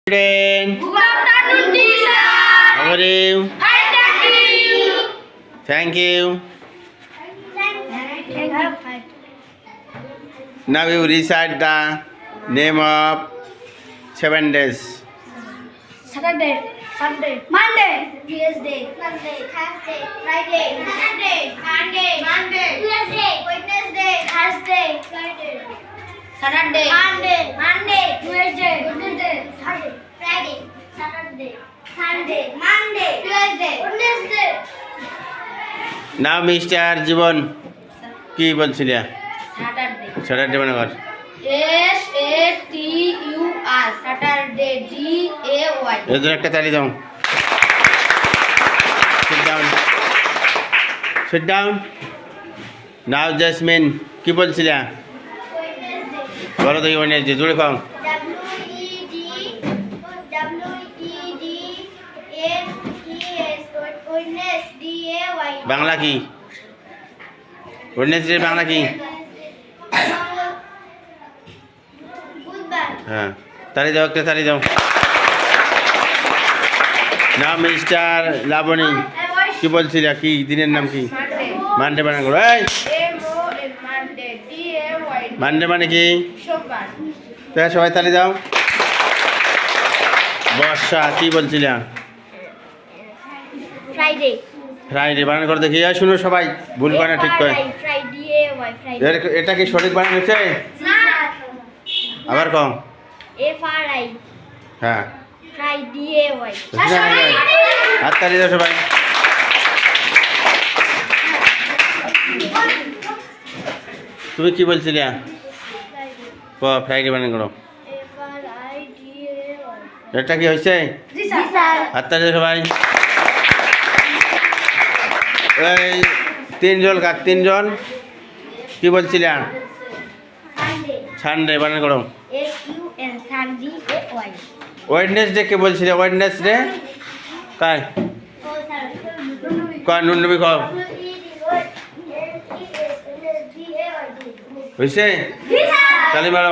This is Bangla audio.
Good afternoon, teacher. How are you? Fine, thank you. Thank you. Now you recite the name of 7 days. Saturday, Sunday, Monday, Tuesday, Wednesday, Thursday, Friday, Saturday, Sunday, Monday, Tuesday, Wednesday, Thursday, Friday, Saturday, Monday, Tuesday, Wednesday, Thursday, Friday, Saturday, Sunday, Monday, Tuesday, Wednesday. Now Mr. Jibon, কি বলছিলা? Saturday. Saturday মানে কর। SATUR Saturday DAY. এদের একটা তালি দাও। Sit down. Sit down. Now Jasmine, কি বলছিলা? বলো তো Wednesday জোরে খাও। WEDWEDNESDAY. বাংলা কি? Wednesday বাংলা কি? বুধবার। হ্যাঁ তালি দাও একটা তালি দাও। নাম মিস্টার লাবণী কি বলছিলা কি দিনের নাম কি? মানডে মানে করো এই মানডে মানে কি? তাহলে সবাই তালি দাও। বর্ষা কি বলছিলা? ফ্রাইডে। ফ্রাইডে বানান করে দেখি শুনো সবাই ভুল করে না ঠিক করে। এটা কি সঠিক বানান হয়েছে? আবার কম। FRI হ্যাঁ Friday. হাত তালি দাও সবাই। তুমি কি বলছিলে? ফ্রাইডে বানান করো। এটা কি হয়েছে? হাত তালি দাও সবাই। এই তিনজন কি বলছিলে? সানডে বানান করো। ওয়েডনেসডে কে বলছিলে? ওয়েডনেসডে কাই কয় নুন নবী খাও হয়েছে তালি মারো।